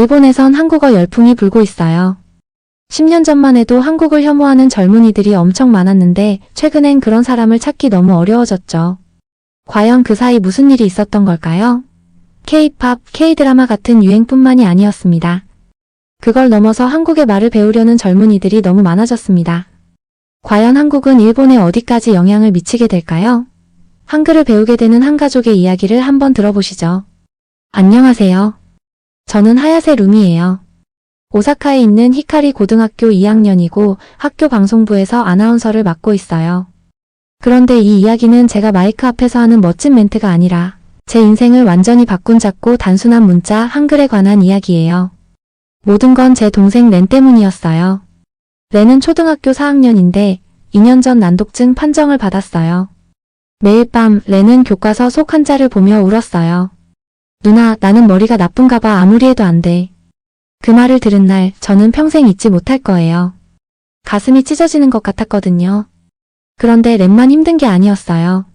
일본에선 한국어 열풍이 불고 있어요. 10년 전만 해도 한국을 혐오하는 젊은이들이 엄청 많았는데 최근엔 그런 사람을 찾기 너무 어려워졌죠. 과연 그 사이 무슨 일이 있었던 걸까요? K-팝, K-드라마 같은 유행뿐만이 아니었습니다. 그걸 넘어서 한국의 말을 배우려는 젊은이들이 너무 많아졌습니다. 과연 한국은 일본에 어디까지 영향을 미치게 될까요? 한글을 배우게 되는 한 가족의 이야기를 한번 들어보시죠. 안녕하세요. 저는 하야세 룸이에요. 오사카에 있는 히카리 고등학교 2학년이고 학교 방송부에서 아나운서를 맡고 있어요. 그런데 이 이야기는 제가 마이크 앞에서 하는 멋진 멘트가 아니라 제 인생을 완전히 바꾼 작고 단순한 문자 한글에 관한 이야기예요. 모든 건 제 동생 렌 때문이었어요. 렌은 초등학교 4학년인데 2년 전 난독증 판정을 받았어요. 매일 밤 렌은 교과서 속 한자를 보며 울었어요. 누나, 나는 머리가 나쁜가 봐. 아무리 해도 안 돼. 그 말을 들은 날 저는 평생 잊지 못할 거예요. 가슴이 찢어지는 것 같았거든요. 그런데 렌만 힘든 게 아니었어요.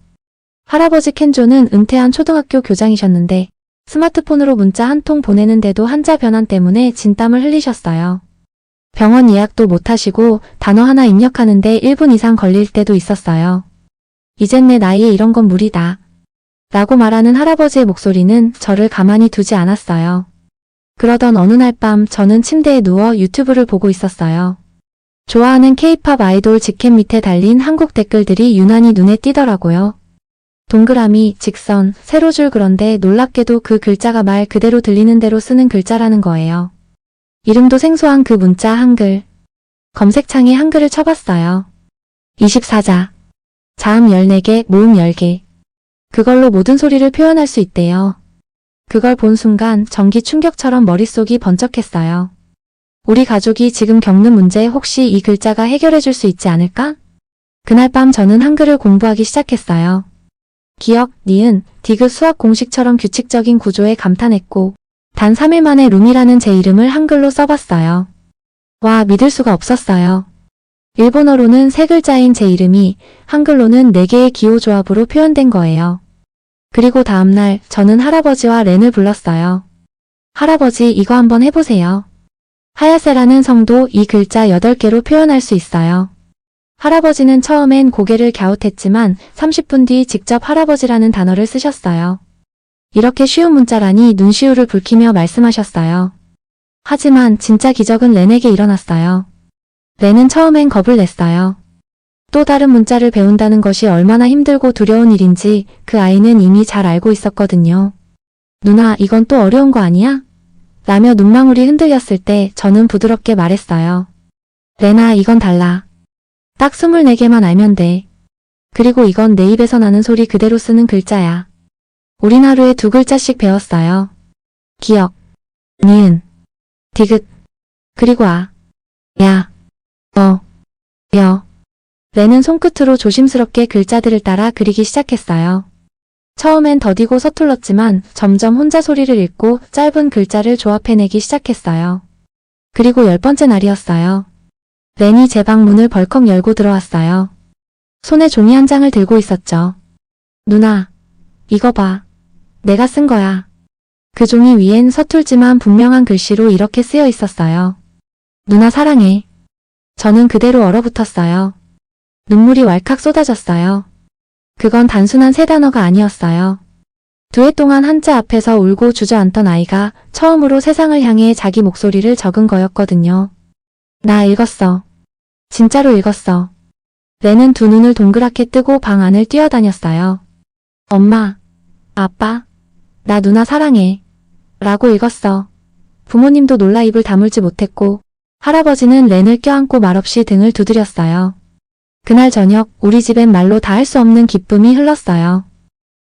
할아버지 켄조는 은퇴한 초등학교 교장이셨는데 스마트폰으로 문자 한 통 보내는데도 한자 변환 때문에 진땀을 흘리셨어요. 병원 예약도 못 하시고 단어 하나 입력하는데 1분 이상 걸릴 때도 있었어요. 이젠 내 나이에 이런 건 무리다. 라고 말하는 할아버지의 목소리는 저를 가만히 두지 않았어요. 그러던 어느 날 밤 저는 침대에 누워 유튜브를 보고 있었어요. 좋아하는 K-팝 아이돌 직캠 밑에 달린 한국 댓글들이 유난히 눈에 띄더라고요. 동그라미, 직선, 세로줄. 그런데 놀랍게도 그 글자가 말 그대로 들리는 대로 쓰는 글자라는 거예요. 이름도 생소한 그 문자 한글. 검색창에 한글을 쳐봤어요. 24자. 자음 14개, 모음 10개. 그걸로 모든 소리를 표현할 수 있대요. 그걸 본 순간 전기 충격처럼 머릿속이 번쩍했어요. 우리 가족이 지금 겪는 문제 혹시 이 글자가 해결해 줄 수 있지 않을까? 그날 밤 저는 한글을 공부하기 시작했어요. 기역, 니은, 디귿 수학 공식처럼 규칙적인 구조에 감탄했고 단 3일 만에 룸이라는 제 이름을 한글로 써봤어요. 와, 믿을 수가 없었어요. 일본어로는 세 글자인 제 이름이 한글로는 4개의 기호 조합으로 표현된 거예요. 그리고 다음날 저는 할아버지와 렌을 불렀어요. 할아버지, 이거 한번 해보세요. 하야세라는 성도 이 글자 8개로 표현할 수 있어요. 할아버지는 처음엔 고개를 갸웃했지만 30분 뒤 직접 할아버지라는 단어를 쓰셨어요. 이렇게 쉬운 문자라니 눈시울을 붉히며 말씀하셨어요. 하지만 진짜 기적은 렌에게 일어났어요. 렌은 처음엔 겁을 냈어요. 또 다른 문자를 배운다는 것이 얼마나 힘들고 두려운 일인지 그 아이는 이미 잘 알고 있었거든요. 누나, 이건 또 어려운 거 아니야? 라며 눈망울이 흔들렸을 때 저는 부드럽게 말했어요. 렌아, 이건 달라. 딱 24개만 알면 돼. 그리고 이건 내 입에서 나는 소리 그대로 쓰는 글자야. 우린 하루에 2글자씩 배웠어요. 기역, 니은, 디귿, 그리고 아, 야, 여. 렌은 손끝으로 조심스럽게 글자들을 따라 그리기 시작했어요. 처음엔 더디고 서툴렀지만 점점 혼자 소리를 읽고 짧은 글자를 조합해내기 시작했어요. 그리고 10번째 날이었어요. 렌이 제 방 문을 벌컥 열고 들어왔어요. 손에 종이 한 장을 들고 있었죠. 누나, 이거 봐. 내가 쓴 거야. 그 종이 위엔 서툴지만 분명한 글씨로 이렇게 쓰여 있었어요. 누나 사랑해. 저는 그대로 얼어붙었어요. 눈물이 왈칵 쏟아졌어요. 그건 단순한 세 단어가 아니었어요. 2해 동안 한자 앞에서 울고 주저앉던 아이가 처음으로 세상을 향해 자기 목소리를 적은 거였거든요. 나 읽었어. 진짜로 읽었어. 렌은 2 눈을 동그랗게 뜨고 방 안을 뛰어다녔어요. 엄마, 아빠, 나 누나 사랑해. 라고 읽었어. 부모님도 놀라 입을 다물지 못했고 할아버지는 렌을 껴안고 말없이 등을 두드렸어요. 그날 저녁 우리 집엔 말로 다 할 수 없는 기쁨이 흘렀어요.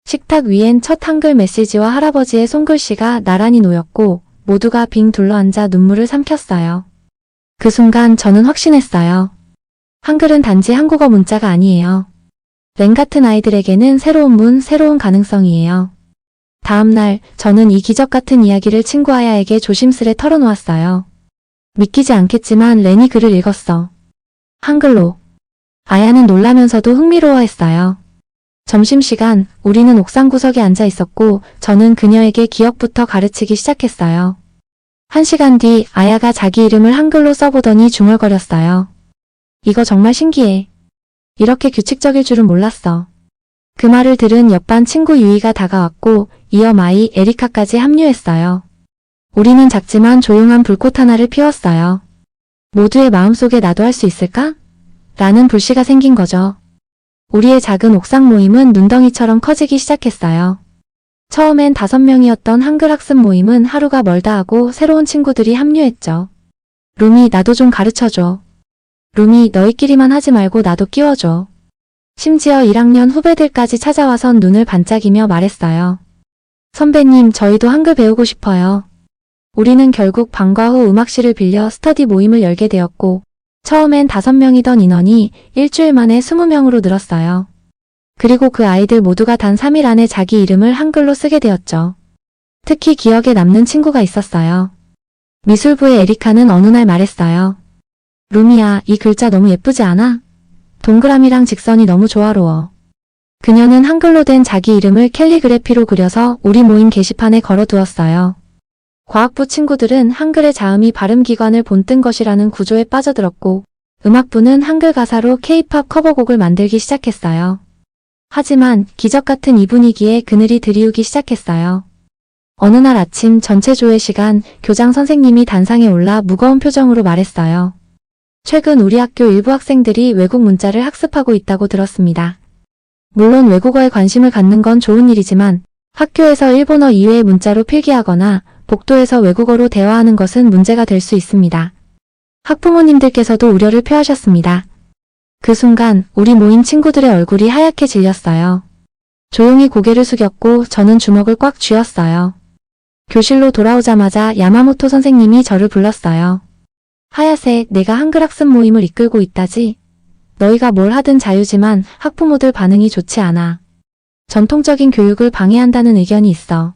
식탁 위엔 첫 한글 메시지와 할아버지의 손글씨가 나란히 놓였고 모두가 빙 둘러앉아 눈물을 삼켰어요. 그 순간 저는 확신했어요. 한글은 단지 한국어 문자가 아니에요. 렌 같은 아이들에게는 새로운 문, 새로운 가능성이에요. 다음날 저는 이 기적 같은 이야기를 친구 아야에게 조심스레 털어놓았어요. 믿기지 않겠지만 렌이 글을 읽었어. 한글로. 아야는 놀라면서도 흥미로워했어요. 점심시간 우리는 옥상 구석에 앉아 있었고 저는 그녀에게 기억부터 가르치기 시작했어요. 1시간 뒤 아야가 자기 이름을 한글로 써보더니 중얼거렸어요. 이거 정말 신기해. 이렇게 규칙적일 줄은 몰랐어. 그 말을 들은 옆반 친구 유이가 다가왔고 이어 마이, 에리카까지 합류했어요. 우리는 작지만 조용한 불꽃 하나를 피웠어요. 모두의 마음속에 나도 할 수 있을까? 라는 불씨가 생긴 거죠. 우리의 작은 옥상 모임은 눈덩이처럼 커지기 시작했어요. 처음엔 5명이었던 한글 학습 모임은 하루가 멀다 하고 새로운 친구들이 합류했죠. 루미, 나도 좀 가르쳐줘. 루미, 너희끼리만 하지 말고 나도 끼워줘. 심지어 1학년 후배들까지 찾아와선 눈을 반짝이며 말했어요. 선배님, 저희도 한글 배우고 싶어요. 우리는 결국 방과 후 음악실을 빌려 스터디 모임을 열게 되었고 처음엔 5명이던 인원이 일주일 만에 20명으로 늘었어요. 그리고 그 아이들 모두가 단 3일 안에 자기 이름을 한글로 쓰게 되었죠. 특히 기억에 남는 친구가 있었어요. 미술부의 에리카는 어느 날 말했어요. 루미야, 이 글자 너무 예쁘지 않아? 동그라미랑 직선이 너무 조화로워. 그녀는 한글로 된 자기 이름을 캘리그래피로 그려서 우리 모임 게시판에 걸어두었어요. 과학부 친구들은 한글의 자음이 발음기관을 본뜬 것이라는 구조에 빠져들었고 음악부는 한글 가사로 K-팝 커버곡을 만들기 시작했어요. 하지만 기적 같은 이 분위기에 그늘이 드리우기 시작했어요. 어느 날 아침 전체 조회 시간 교장 선생님이 단상에 올라 무거운 표정으로 말했어요. 최근 우리 학교 일부 학생들이 외국 문자를 학습하고 있다고 들었습니다. 물론 외국어에 관심을 갖는 건 좋은 일이지만 학교에서 일본어 이외의 문자로 필기하거나 복도에서 외국어로 대화하는 것은 문제가 될 수 있습니다. 학부모님들께서도 우려를 표하셨습니다. 그 순간 우리 모인 친구들의 얼굴이 하얗게 질렸어요. 조용히 고개를 숙였고 저는 주먹을 꽉 쥐었어요. 교실로 돌아오자마자 야마모토 선생님이 저를 불렀어요. 하야세, 내가 한글 학습 모임을 이끌고 있다지. 너희가 뭘 하든 자유지만 학부모들 반응이 좋지 않아. 전통적인 교육을 방해한다는 의견이 있어.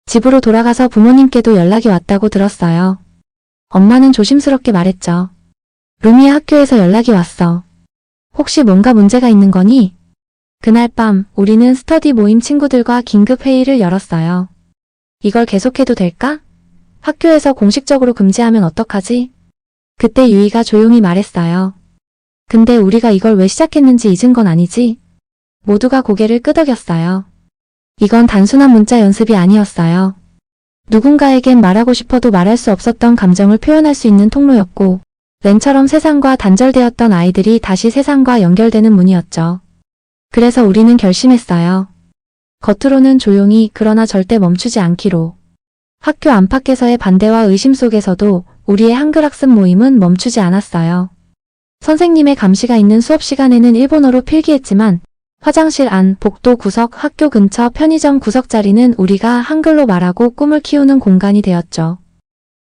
집으로 돌아가서 부모님께도 연락이 왔다고 들었어요. 엄마는 조심스럽게 말했죠. 루미의 학교에서 연락이 왔어. 혹시 뭔가 문제가 있는 거니? 그날 밤 우리는 스터디 모임 친구들과 긴급 회의를 열었어요. 이걸 계속해도 될까? 학교에서 공식적으로 금지하면 어떡하지? 그때 유이가 조용히 말했어요. 근데 우리가 이걸 왜 시작했는지 잊은 건 아니지? 모두가 고개를 끄덕였어요. 이건 단순한 문자 연습이 아니었어요. 누군가에겐 말하고 싶어도 말할 수 없었던 감정을 표현할 수 있는 통로였고 랜처럼 세상과 단절되었던 아이들이 다시 세상과 연결되는 문이었죠. 그래서 우리는 결심했어요. 겉으로는 조용히 그러나 절대 멈추지 않기로. 학교 안팎에서의 반대와 의심 속에서도 우리의 한글 학습 모임은 멈추지 않았어요. 선생님의 감시가 있는 수업 시간에는 일본어로 필기했지만 화장실 안, 복도 구석, 학교 근처 편의점 구석 자리는 우리가 한글로 말하고 꿈을 키우는 공간이 되었죠.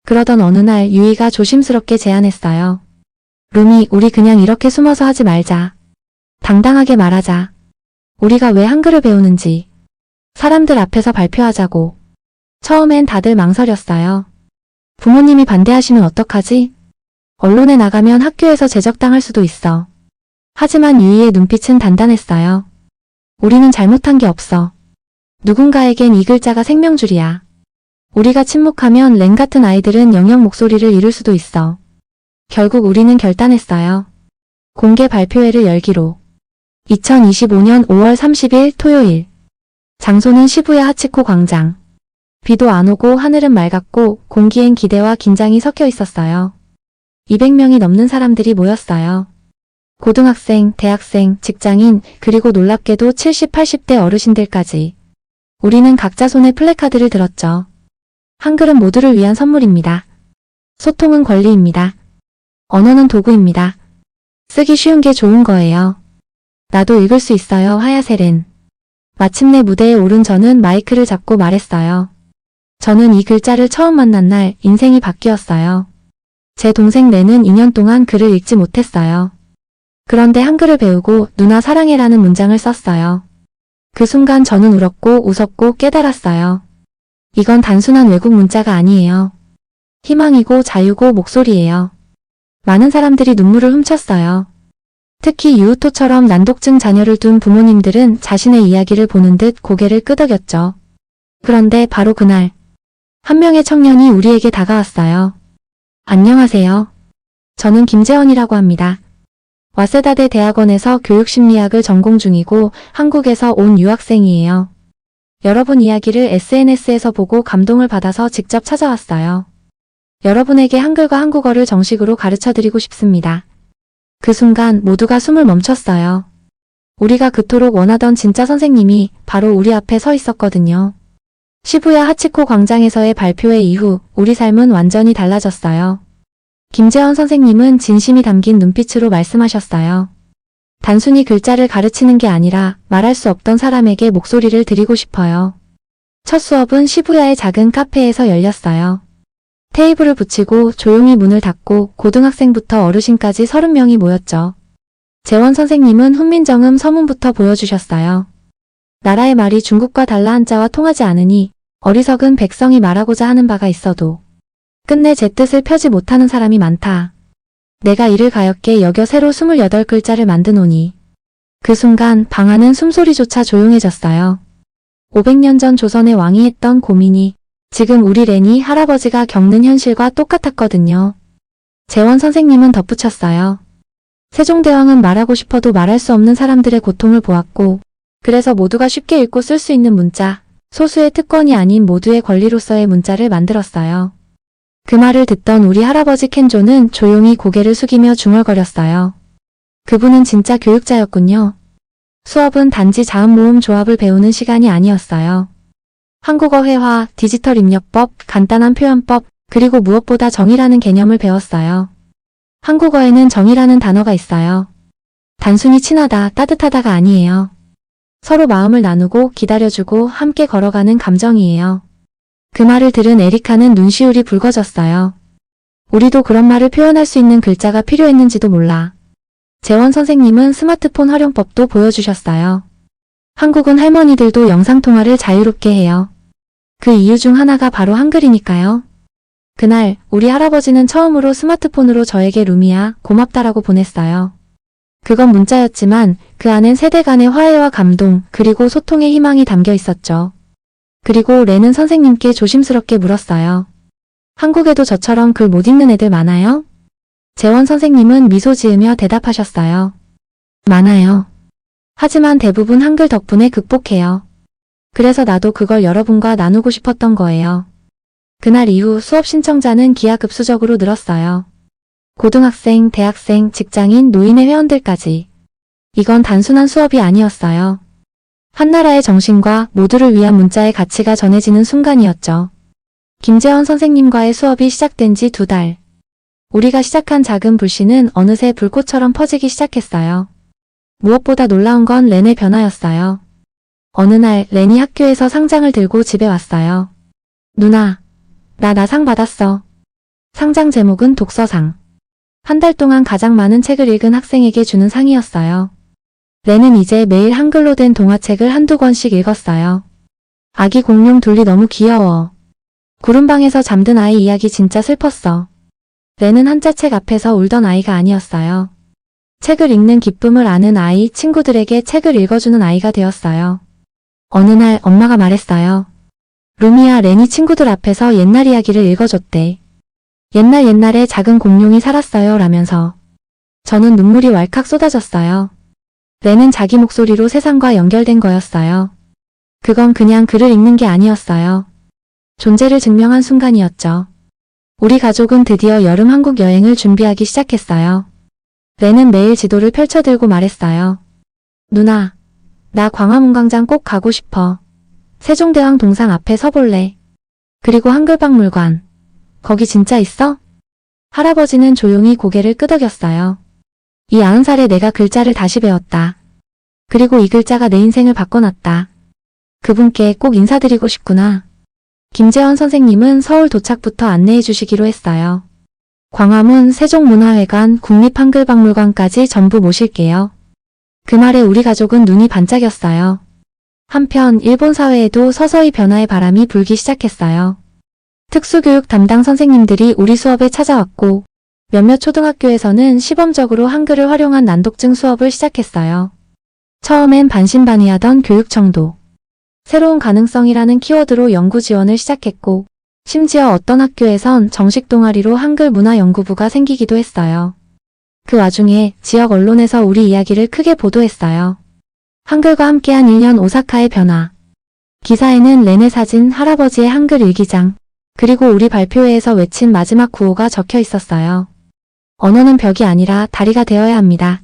그러던 어느 날 유이가 조심스럽게 제안했어요. 루미, 우리 그냥 이렇게 숨어서 하지 말자. 당당하게 말하자. 우리가 왜 한글을 배우는지. 사람들 앞에서 발표하자고. 처음엔 다들 망설였어요. 부모님이 반대하시면 어떡하지? 언론에 나가면 학교에서 제적당할 수도 있어. 하지만 유이의 눈빛은 단단했어요. 우리는 잘못한 게 없어. 누군가에겐 이 글자가 생명줄이야. 우리가 침묵하면 렌 같은 아이들은 영영 목소리를 잃을 수도 있어. 결국 우리는 결단했어요. 공개 발표회를 열기로. 2025년 5월 30일 토요일. 장소는 시부야 하치코 광장. 비도 안 오고 하늘은 맑았고 공기엔 기대와 긴장이 섞여 있었어요. 200명이 넘는 사람들이 모였어요. 고등학생, 대학생, 직장인, 그리고 놀랍게도 70, 80대 어르신들까지. 우리는 각자 손에 플래카드를 들었죠. 한글은 모두를 위한 선물입니다. 소통은 권리입니다. 언어는 도구입니다. 쓰기 쉬운 게 좋은 거예요. 나도 읽을 수 있어요, 하야세렌. 마침내 무대에 오른 저는 마이크를 잡고 말했어요. 저는 이 글자를 처음 만난 날 인생이 바뀌었어요. 제 동생 렌은 2년 동안 글을 읽지 못했어요. 그런데 한글을 배우고 누나 사랑해라는 문장을 썼어요. 그 순간 저는 울었고 웃었고 깨달았어요. 이건 단순한 외국 문자가 아니에요. 희망이고 자유고 목소리예요. 많은 사람들이 눈물을 훔쳤어요. 특히 유우토처럼 난독증 자녀를 둔 부모님들은 자신의 이야기를 보는 듯 고개를 끄덕였죠. 그런데 바로 그날 한 명의 청년이 우리에게 다가왔어요. 안녕하세요. 저는 김재원이라고 합니다. 와세다대 대학원에서 교육심리학을 전공 중이고 한국에서 온 유학생이에요. 여러분 이야기를 SNS에서 보고 감동을 받아서 직접 찾아왔어요. 여러분에게 한글과 한국어를 정식으로 가르쳐드리고 싶습니다. 그 순간 모두가 숨을 멈췄어요. 우리가 그토록 원하던 진짜 선생님이 바로 우리 앞에 서 있었거든요. 시부야 하치코 광장에서의 발표회 이후 우리 삶은 완전히 달라졌어요. 김재원 선생님은 진심이 담긴 눈빛으로 말씀하셨어요. 단순히 글자를 가르치는 게 아니라 말할 수 없던 사람에게 목소리를 드리고 싶어요. 첫 수업은 시부야의 작은 카페에서 열렸어요. 테이블을 붙이고 조용히 문을 닫고 고등학생부터 어르신까지 30명이 모였죠. 재원 선생님은 훈민정음 서문부터 보여주셨어요. 나라의 말이 중국과 달라 한자와 통하지 않으니 어리석은 백성이 말하고자 하는 바가 있어도 끝내 제 뜻을 펴지 못하는 사람이 많다. 내가 이를 가엾게 여겨 새로 28글자를 만드노니. 그 순간 방 안은 숨소리조차 조용해졌어요. 500년 전 조선의 왕이 했던 고민이 지금 우리 렌이 할아버지가 겪는 현실과 똑같았거든요. 재원 선생님은 덧붙였어요. 세종대왕은 말하고 싶어도 말할 수 없는 사람들의 고통을 보았고 그래서 모두가 쉽게 읽고 쓸 수 있는 문자, 소수의 특권이 아닌 모두의 권리로서의 문자를 만들었어요. 그 말을 듣던 우리 할아버지 켄조는 조용히 고개를 숙이며 중얼거렸어요. 그분은 진짜 교육자였군요. 수업은 단지 자음모음 조합을 배우는 시간이 아니었어요. 한국어 회화, 디지털 입력법, 간단한 표현법, 그리고 무엇보다 정의라는 개념을 배웠어요. 한국어에는 정의라는 단어가 있어요. 단순히 친하다, 따뜻하다가 아니에요. 서로 마음을 나누고 기다려주고 함께 걸어가는 감정이에요. 그 말을 들은 에리카는 눈시울이 붉어졌어요. 우리도 그런 말을 표현할 수 있는 글자가 필요했는지도 몰라. 재원 선생님은 스마트폰 활용법도 보여주셨어요. 한국은 할머니들도 영상통화를 자유롭게 해요. 그 이유 중 하나가 바로 한글이니까요. 그날 우리 할아버지는 처음으로 스마트폰으로 저에게 루미야, 고맙다라고 보냈어요. 그건 문자였지만 그 안엔 세대 간의 화해와 감동 그리고 소통의 희망이 담겨 있었죠. 그리고 렌은 선생님께 조심스럽게 물었어요. 한국에도 저처럼 글 못 읽는 애들 많아요? 재원 선생님은 미소 지으며 대답하셨어요. 많아요. 하지만 대부분 한글 덕분에 극복해요. 그래서 나도 그걸 여러분과 나누고 싶었던 거예요. 그날 이후 수업 신청자는 기하급수적으로 늘었어요. 고등학생, 대학생, 직장인, 노인의 회원들까지. 이건 단순한 수업이 아니었어요. 한나라의 정신과 모두를 위한 문자의 가치가 전해지는 순간이었죠. 김재원 선생님과의 수업이 시작된 지 2달. 우리가 시작한 작은 불씨는 어느새 불꽃처럼 퍼지기 시작했어요. 무엇보다 놀라운 건 렌의 변화였어요. 어느 날 렌이 학교에서 상장을 들고 집에 왔어요. 누나, 나 상 받았어. 상장 제목은 독서상. 한 달 동안 가장 많은 책을 읽은 학생에게 주는 상이었어요. 렌은 이제 매일 한글로 된 동화책을 한두 권씩 읽었어요. 아기 공룡 둘이 너무 귀여워. 구름방에서 잠든 아이 이야기 진짜 슬펐어. 렌은 한자책 앞에서 울던 아이가 아니었어요. 책을 읽는 기쁨을 아는 아이, 친구들에게 책을 읽어주는 아이가 되었어요. 어느 날 엄마가 말했어요. 루미야, 렌이 친구들 앞에서 옛날 이야기를 읽어줬대. 옛날에 작은 공룡이 살았어요 라면서. 저는 눈물이 왈칵 쏟아졌어요. 렌은 자기 목소리로 세상과 연결된 거였어요. 그건 그냥 글을 읽는 게 아니었어요. 존재를 증명한 순간이었죠. 우리 가족은 드디어 여름 한국 여행을 준비하기 시작했어요. 렌은 매일 지도를 펼쳐들고 말했어요. 누나, 나 광화문광장 꼭 가고 싶어. 세종대왕 동상 앞에 서볼래. 그리고 한글박물관. 거기 진짜 있어? 할아버지는 조용히 고개를 끄덕였어요. 이 90살에 내가 글자를 다시 배웠다. 그리고 이 글자가 내 인생을 바꿔놨다. 그분께 꼭 인사드리고 싶구나. 김재원 선생님은 서울 도착부터 안내해 주시기로 했어요. 광화문, 세종문화회관, 국립한글박물관까지 전부 모실게요. 그 말에 우리 가족은 눈이 반짝였어요. 한편 일본 사회에도 서서히 변화의 바람이 불기 시작했어요. 특수교육 담당 선생님들이 우리 수업에 찾아왔고 몇몇 초등학교에서는 시범적으로 한글을 활용한 난독증 수업을 시작했어요. 처음엔 반신반의하던 교육청도 새로운 가능성이라는 키워드로 연구 지원을 시작했고 심지어 어떤 학교에선 정식 동아리로 한글 문화 연구부가 생기기도 했어요. 그 와중에 지역 언론에서 우리 이야기를 크게 보도했어요. 한글과 함께한 1년 오사카의 변화. 기사에는 렌의 사진, 할아버지의 한글 일기장, 그리고 우리 발표회에서 외친 마지막 구호가 적혀 있었어요. 언어는 벽이 아니라 다리가 되어야 합니다.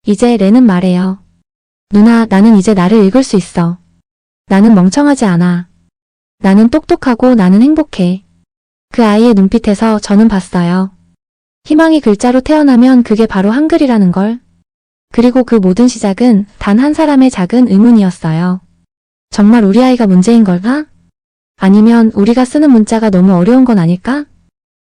이제 렌은 말해요. 누나, 나는 이제 나를 읽을 수 있어. 나는 멍청하지 않아. 나는 똑똑하고 나는 행복해. 그 아이의 눈빛에서 저는 봤어요. 희망이 글자로 태어나면 그게 바로 한글이라는 걸. 그리고 그 모든 시작은 단 한 사람의 작은 의문이었어요. 정말 우리 아이가 문제인 걸까? 아니면 우리가 쓰는 문자가 너무 어려운 건 아닐까?